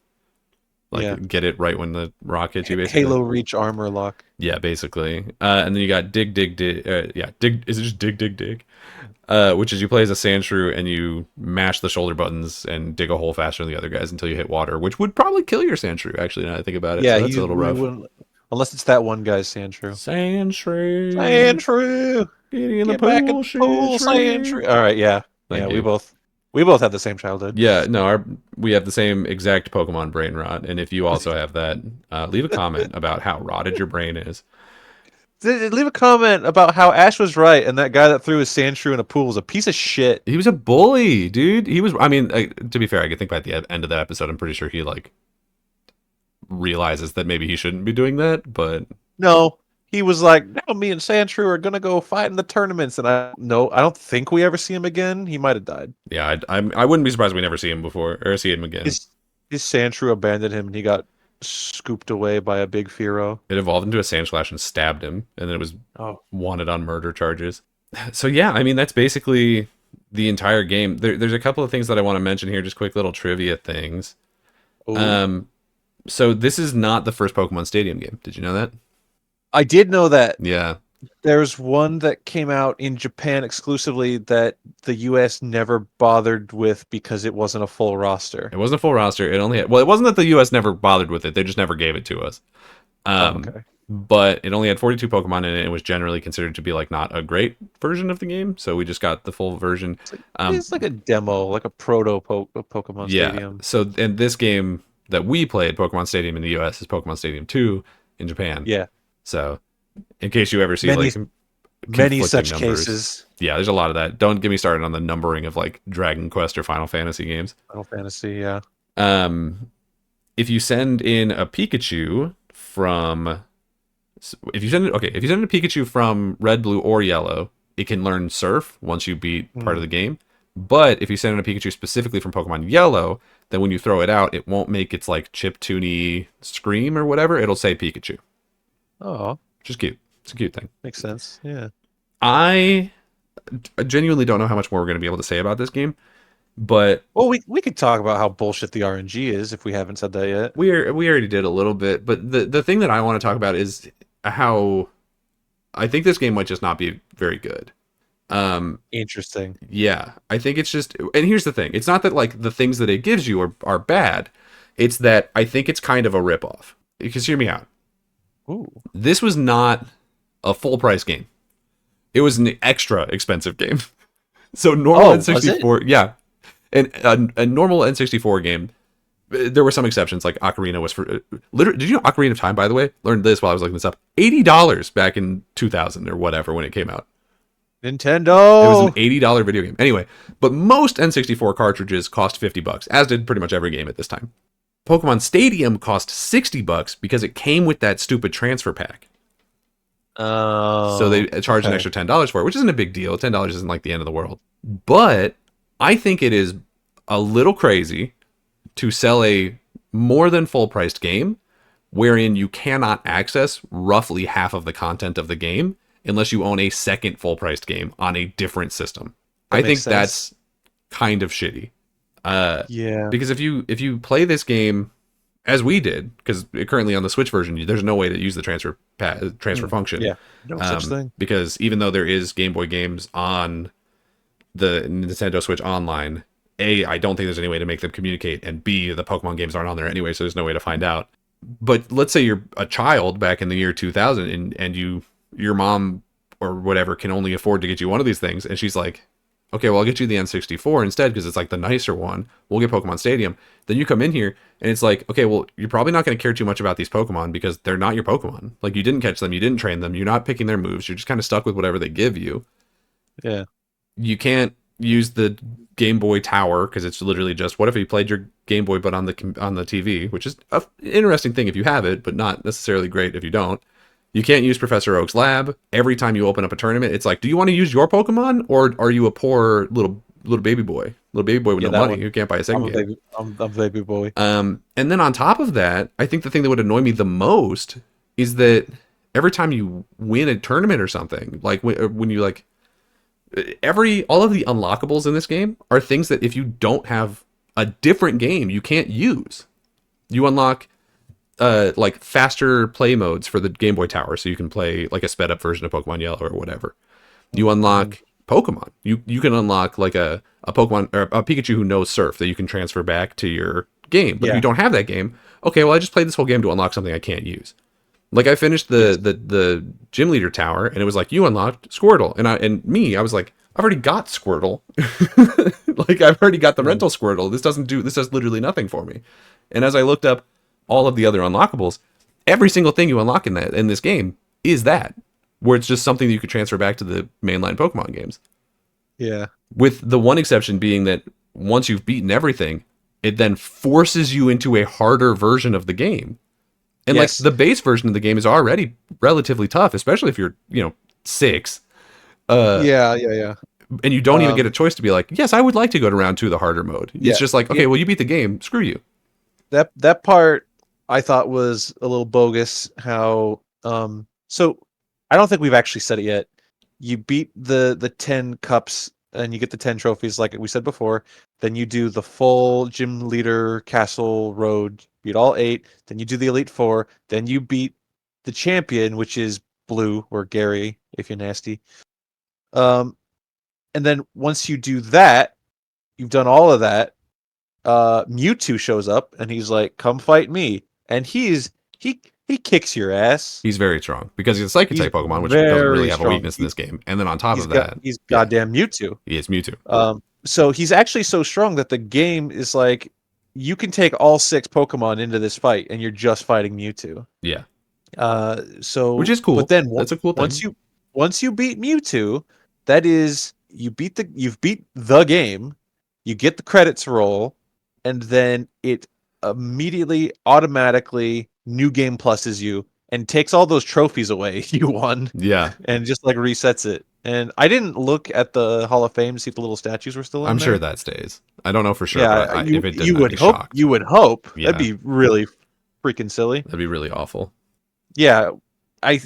get it right when the rock hits you. Basically, Halo Reach armor lock. yeah, basically. And then you got Dig Dig Dig. Dig. Is it just Dig Dig Dig? Which is you play as a Sandshrew and you mash the shoulder buttons and dig a hole faster than the other guys until you hit water, which would probably kill your Sandshrew. Actually, now that I think about it, Yeah, so that's a little rough. Unless it's that one guy's Sandshrew. Sandshrew. Sandshrew. Get in the Get back in pool, the pool, Sandshrew. All right, yeah. Thank Yeah, you. we both had the same childhood. Yeah, no, we have the same exact Pokemon brain rot, and if you also have that, leave a comment about how rotted your brain is. Leave a comment about how Ash was right and that guy that threw his Sandshrew in a pool was a piece of shit. He was a bully, dude. He was. I mean, to be fair, I could think by the end of that episode, I'm pretty sure he like realizes that maybe he shouldn't be doing that, but No, he was like, now me and Sandshrew are gonna go fight in the tournaments, and I don't think we ever see him again. He might have died. yeah, I wouldn't be surprised if we never see him before or see him again. His Sandshrew abandoned him, and he got scooped away by a big Fearow. It evolved into a Sandslash and stabbed him, and then it was Oh, wanted on murder charges. So yeah, I mean that's basically the entire game. There's a couple of things that I want to mention here, just quick little trivia things. ooh. So this is not the first Pokemon Stadium game. Did you know that? I did know that. Yeah. There's one that came out in Japan exclusively that the US never bothered with because it wasn't a full roster. It wasn't a full roster. It only had, well, it wasn't that the US never bothered with it. They just never gave it to us. Okay. But it only had 42 Pokemon in it. It was generally considered to be like not a great version of the game. So we just got the full version. It's like a demo, like a proto Pokemon Yeah. Stadium. So in this game that we played, Pokemon Stadium in the US, is Pokemon Stadium 2 in Japan. Yeah. So in case you ever see Many like Many conflicting such numbers. cases. Yeah, there's a lot of that. Don't get me started on the numbering of like Dragon Quest or Final Fantasy games. Final Fantasy, yeah. If you send in a Pikachu from if you send in a Pikachu from Red, Blue, or Yellow, it can learn Surf once you beat part of the game. But if you send in a Pikachu specifically from Pokemon Yellow, then when you throw it out, it won't make its like chiptune scream or whatever. It'll say Pikachu. Oh, Which is cute. It's a cute thing. makes sense. Yeah. I genuinely don't know how much more we're going to be able to say about this game, but Well, we could talk about how bullshit the RNG is if we haven't said that yet. we already did a little bit. But the thing that I want to talk about is how I think this game might just not be very good. Interesting. Yeah, I think it's just, and here's the thing: it's not that like the things that it gives you are bad. It's that I think it's kind of a ripoff. Because hear me out. Ooh. This was not a full price game. It was an extra expensive game. So normal N64, yeah, and a normal N64 game. There were some exceptions, like Ocarina was for literally. Did you know Ocarina of Time? By the way, learned this while I was looking this up. $80 back in 2000 or whatever when it came out. Nintendo. It was an $80 video game. Anyway, but most N64 cartridges cost $50, as did pretty much every game at this time. Pokemon Stadium cost $60 because it came with that stupid transfer pack. Oh. So they charged an extra $10 for it, which isn't a big deal. $10 isn't like the end of the world. But I think it is a little crazy to sell a more than full priced game wherein you cannot access roughly half of the content of the game unless you own a second full priced game on a different system. I think that's kind of shitty. Yeah. Because if you play this game as we did, because currently on the Switch version, there's no way to use the transfer function. Yeah. No such thing. Because even though there is Game Boy games on the Nintendo Switch Online, A, I don't think there's any way to make them communicate, and B, the Pokemon games aren't on there anyway, so there's no way to find out. But let's say you're a child back in the year 2000 and your mom or whatever can only afford to get you one of these things, and she's like, okay, well, I'll get you the N64 instead because it's like the nicer one. We'll get Pokemon Stadium. Then you come in here and it's like, okay, well, you're probably not going to care too much about these Pokemon because they're not your Pokemon. Like, you didn't catch them, you didn't train them, you're not picking their moves, you're just kind of stuck with whatever they give you. Yeah. You can't use the Game Boy Tower because it's literally just, what if you played your Game Boy but on the TV, which is an interesting thing if you have it, but not necessarily great if you don't. You can't use Professor Oak's lab. Every time you open up a tournament, it's like, do you want to use your Pokemon, or are you a poor little baby boy? Little baby boy with no money who can't buy a second game. I'm a baby boy. And then on top of that, I think the thing that would annoy me the most is that every time you win a tournament or something, like when you like, all of the unlockables in this game are things that if you don't have a different game, you can't use. You unlock like faster play modes for the Game Boy Tower, so you can play like a sped up version of Pokemon Yellow or whatever. You unlock Pokemon. You can unlock like a Pokemon or a Pikachu who knows Surf that you can transfer back to your game. But if you don't have that game, okay, well, I just played this whole game to unlock something I can't use. Like, I finished the gym leader tower, and it was like, you unlocked Squirtle, and I was like, I've already got Squirtle. Like, I've already got the rental Squirtle. This does literally nothing for me. And as I looked up all of the other unlockables, every single thing you unlock in this game is that, where it's just something that you could transfer back to the mainline Pokemon games. Yeah. With the one exception being that once you've beaten everything, it then forces you into a harder version of the game. And like, the base version of the game is already relatively tough, especially if you're, 6. Yeah. And you don't even get a choice to be like, yes, I would like to go to round 2, the harder mode. It's just like, okay, well, you beat the game, screw you. That part I thought was a little bogus. How so I don't think we've actually said it yet. You beat the 10 cups and you get the 10 trophies like we said before. Then you do the full gym leader castle road, beat all 8. Then you do the Elite 4. Then you beat the champion, which is Blue or Gary if you're nasty. And then once you do that, you've done all of that. Mewtwo shows up and he's like, "Come fight me," and he kicks your ass. He's very strong because he's a Psychic type Pokemon, which doesn't really have a weakness in this game. And then on top of that, he's goddamn Mewtwo. He is Mewtwo. So he's actually so strong that the game is like, you can take all 6 Pokemon into this fight, and you're just fighting Mewtwo. Yeah. So which is cool. But then that's a cool thing. Once you beat Mewtwo, that is you've beat the game. You get the credits roll, and then it immediately, automatically, New Game Pluses you and takes all those trophies away you won. Yeah. And just like resets it. And I didn't look at the Hall of Fame to see if the little statues were still in there. I'm sure that stays. I don't know for sure. Yeah, but if it didn't, you would I'd be hope. shocked. You would hope. Yeah. That'd be really freaking silly. That'd be really awful. Yeah.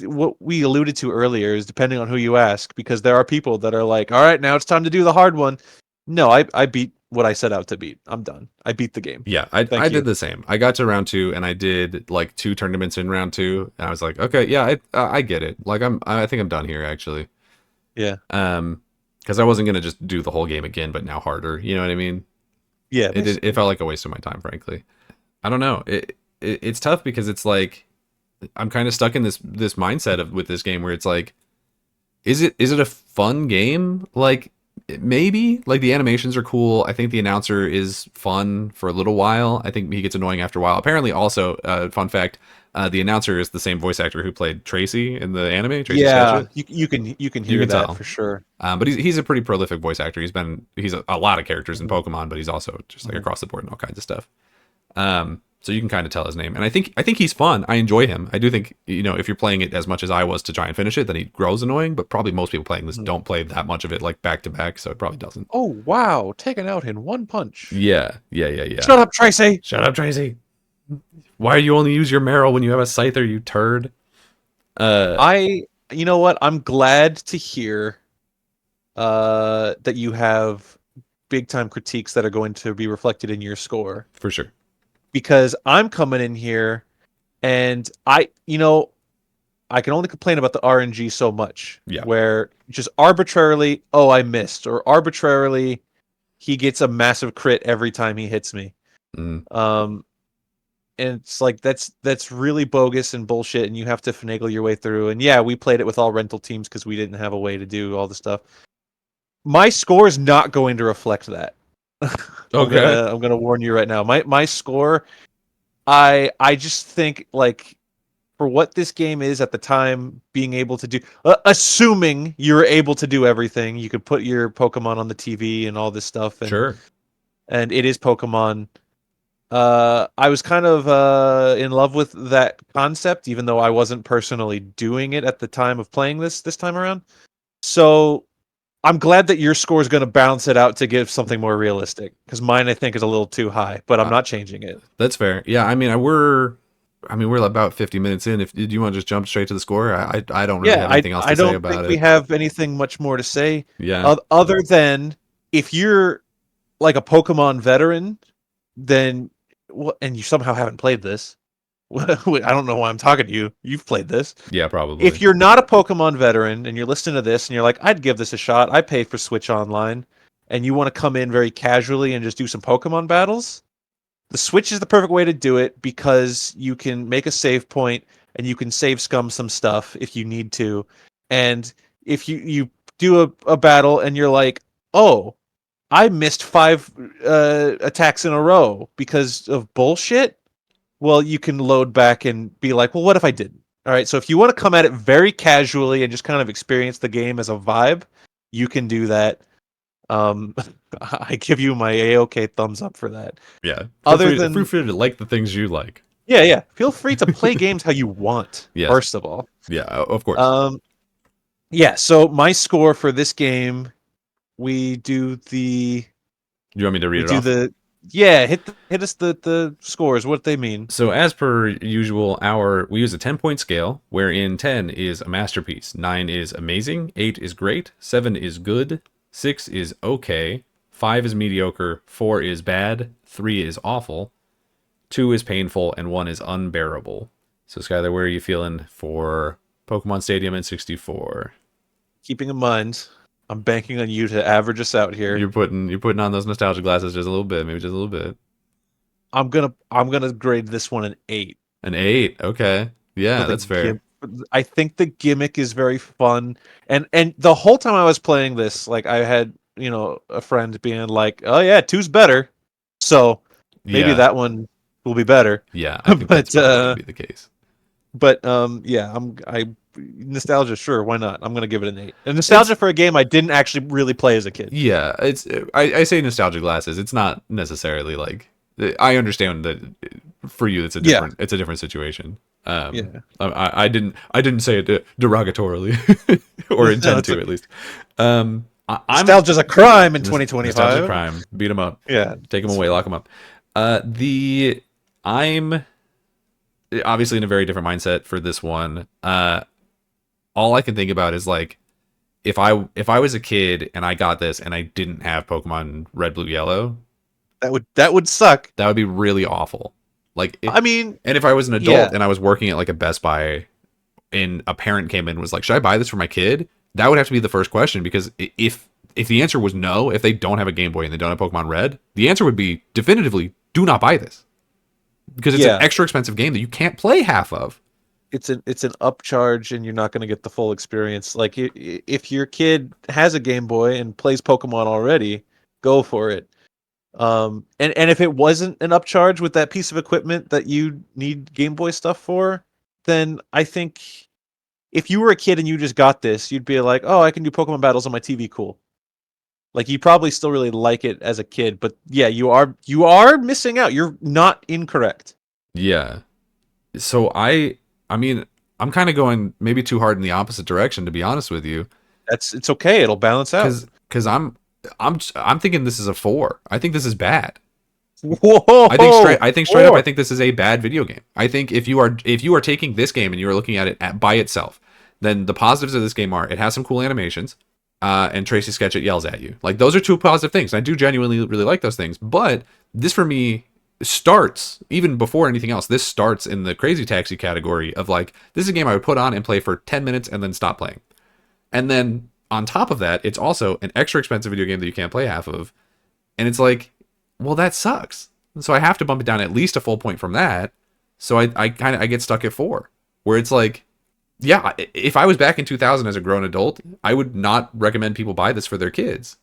What we alluded to earlier is depending on who you ask, because there are people that are like, all right, now it's time to do the hard one. No, I beat what I set out to beat. I'm done. I beat the game. Yeah, I did the same. I got to round 2 and I did like 2 tournaments in round 2, and I was like, okay, yeah, I get it. Like I think I'm done here actually. Yeah. Because I wasn't gonna just do the whole game again, but now harder. You know what I mean? Yeah. It felt like a waste of my time, frankly. I don't know. It's tough because it's like I'm kind of stuck in this mindset with this game where it's like, is it a fun game? Like, maybe. Like, the animations are cool. I think the announcer is fun for a little while. I think he gets annoying after a while. Apparently, also, fun fact, the announcer is the same voice actor who played Tracy in the anime. Tracy yeah, you can hear that tell. for sure. But he's a pretty prolific voice actor. He's a lot of characters in Pokemon, but he's also just like across the board and all kinds of stuff. So you can kind of tell his name, and I think he's fun. I enjoy him. I do think, if you're playing it as much as I was to try and finish it, then he grows annoying. But probably most people playing this don't play that much of it like back to back, so it probably doesn't. Oh wow, taken out in one punch. Yeah. Shut up, Tracy. Shut up, Tracy. Why do you only use your Meryl when you have a Scyther, you turd? You know what? I'm glad to hear that you have big time critiques that are going to be reflected in your score, For sure. because I'm coming in here and I can only complain about the RNG so much, Yeah. where just arbitrarily, oh, I missed, or arbitrarily he gets a massive crit every time he hits me. Mm. Um, and it's like that's really bogus and bullshit, and you have to finagle your way through. And yeah, we played it with all rental teams because we didn't have a way to do all the stuff. My score is not going to reflect that. Okay. I'm gonna warn you right now. My score, I just think, like, for what this game is at the time, being able to do, assuming you're able to do everything, you could put your Pokemon on the TV and all this stuff, Sure. and it is Pokemon. I was kind of in love with that concept, even though I wasn't personally doing it at the time of playing this time around. So I'm glad that your score is going to balance it out to give something more realistic, because mine, I think, is a little too high, but I'm Uh, not changing it. that's fair. Yeah, I mean, we're about 50 minutes in. If do you want to just jump straight to the score? I don't really Yeah, have anything else I to say don't about think we it. have anything much more to say, Yeah. other than, if you're like a Pokemon veteran, then and you somehow haven't played this. I don't know why I'm talking to you. You've played this. Yeah, If probably. you're not a Pokemon veteran and you're listening to this and you're like, I'd give this a shot, I pay for Switch Online, and you want to come in very casually and just do some Pokemon battles, the Switch is the perfect way to do it, because you can make a save point and you can save scum some stuff if you need to. And if you do a battle and you're like, oh, I missed 5 attacks in a row because of bullshit, well, you can load back and be like, well, what if I didn't? All right, so if you want to come at it very casually and just kind of experience the game as a vibe, you can do that. Um, I give you my A-OK thumbs up for that. Yeah. Other Feel than, free to like the things you like. yeah, feel free to play games how you want, Yes. first of all. Yeah, of course. Um, yeah, so my score for this game, we do the, You want me to read we it do off? the, yeah, hit us the scores, what they mean. So as per usual, we use a 10-point scale, wherein 10 is a masterpiece, 9 is amazing, 8 is great, 7 is good, 6 is okay, 5 is mediocre, 4 is bad, 3 is awful, 2 is painful, and 1 is unbearable. So Skyler, where are you feeling for Pokemon Stadium in 64? Keeping in mind, I'm banking on you to average us out here. You're putting on those nostalgia glasses just a little bit, maybe just a little bit. I'm gonna grade this one an 8. An 8, okay. Yeah, For the that's fair. I think the gimmick is very fun, and the whole time I was playing this, like, I had, a friend being like, "Oh yeah, two's better," so maybe Yeah, that one will be better. yeah, I think that's But probably going to be the case. yeah, I nostalgia, sure, why not? I'm gonna give it an 8. And It's nostalgia for a game I didn't actually really play as a kid. Yeah, I say nostalgia glasses. It's not necessarily like I understand that for you it's a Yeah. different situation. Yeah. I didn't say it derogatorily or No, intend it's to at least. I'm Nostalgia's a crime in nostalgia 2025. crime. Beat them up. Yeah. Take them away. Lock them up. I'm obviously in a very different mindset for this one. All I can think about is like if I was a kid and I got this and I didn't have Pokemon Red, Blue, Yellow, That would suck. that would be really awful. Like, I mean, and if I was an adult yeah. and I was working at like a Best Buy, and a parent came in and was like, "Should I buy this for my kid?" That would have to be the first question, because if the answer was no, if they don't have a Game Boy and they don't have Pokemon Red, the answer would be definitively, do not buy this, because it's Yeah. an extra expensive game that you can't play half of. It's an upcharge, and you're not going to get the full experience. Like, if your kid has a Game Boy and plays Pokemon already, go for it. And if it wasn't an upcharge with that piece of equipment that you need Game Boy stuff for, then I think if you were a kid and you just got this, you'd be like, "Oh, I can do Pokemon battles on my TV, cool." Like, you probably still really like it as a kid, but yeah, you are missing out. You're not incorrect. Yeah. So I mean, I'm kind of going maybe too hard in the opposite direction, to be honest with you, It's okay. It'll balance out. because I'm thinking this is a 4. I think this is bad. Whoa! I think straight up, I think this is a bad video game. I think if you are taking this game and you are looking at it by itself, then the positives of this game are it has some cool animations, and Tracy Sketchit yells at you. Like, those are two positive things. I do genuinely really like those things. But this for me starts even before anything else. This starts in the Crazy Taxi category of like, this is a game I would put on and play for 10 minutes and then stop playing. And then on top of that, it's also an extra expensive video game that you can't play half of. And it's like, well, that sucks. So I have to bump it down at least a full point from that. So I get stuck at 4, where it's like, yeah, if I was back in 2000 as a grown adult, I would not recommend people buy this for their kids.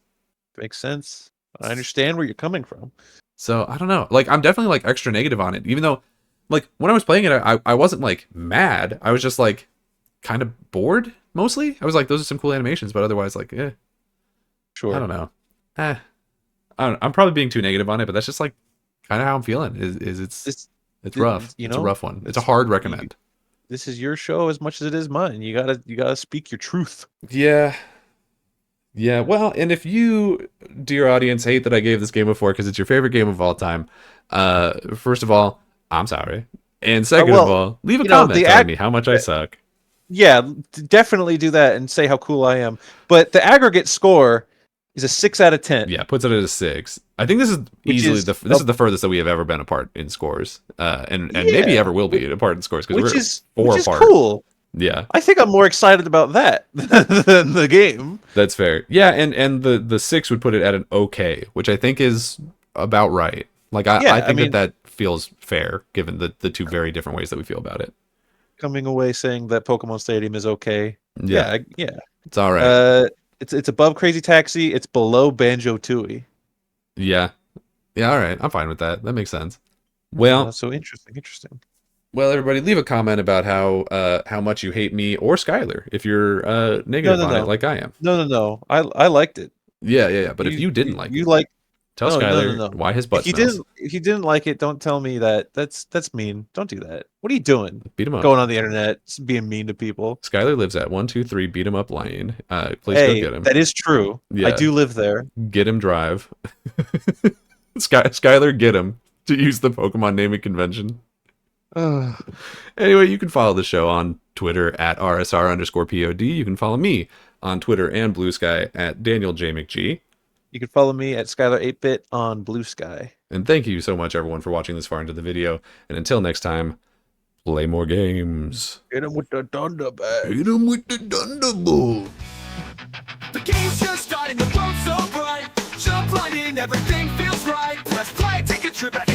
Makes sense. I understand where you're coming from. So I don't know. Like, I'm definitely like extra negative on it, even though like when I was playing it, I wasn't like mad. I was just like kind of bored mostly. I was like, those are some cool animations, but otherwise like, Sure. I don't know. I'm probably being too negative on it, but that's just like kind of how I'm feeling. It's rough. You It's know, a rough one. It's a hard recommend. This is your show as much as it is mine. You gotta speak your truth. Yeah. Yeah, well, and if you, dear audience, hate that I gave this game a 4 because it's your favorite game of all time, first of all, I'm sorry. And second of all, leave a comment telling me how much I suck. Yeah, definitely do that and say how cool I am. But the aggregate score is a 6 out of 10. Yeah, puts it at a 6. I think this is easily this is the furthest that we have ever been apart in scores, and maybe ever will be apart in scores because we're 4 apart. Cool. Yeah, I think I'm more excited about that than the game. That's fair. Yeah, and the 6 would put it at an okay, which I think is about right. Like I think that feels fair given the two very different ways that we feel about it. Coming away saying that Pokemon Stadium is okay. Yeah. It's all right. It's above Crazy Taxi. It's below Banjo-Tooie. Yeah. All right. I'm fine with that. That makes sense. Well, so interesting. Well, everybody, leave a comment about how much you hate me or Skyler if you're negative on it like I am. No. I liked it. Yeah. But if you didn't like it, tell Skyler why his butt smells. If you didn't like it, don't tell me that. That's mean. Don't do that. What are you doing? Beat him up. Going on the internet, being mean to people. Skyler lives at 123 Beat 'em Up Lane. Please go get him. That is true. Yeah. I do live there. Get him drive. Skyler, get him, to use the Pokemon naming convention. Anyway, you can follow the show on Twitter at @RSR_POD. You can follow me on Twitter and Blue Sky at Daniel J. McG. You can follow me at Skyler8bit on Blue Sky. And thank you so much, everyone, for watching this far into the video. And until next time, play more games. Hit him with the Thunderbat. Hit him with the Thunderbolt. The game's just starting, the world's so bright. Jump right in, everything feels right. Let's play, take a trip back.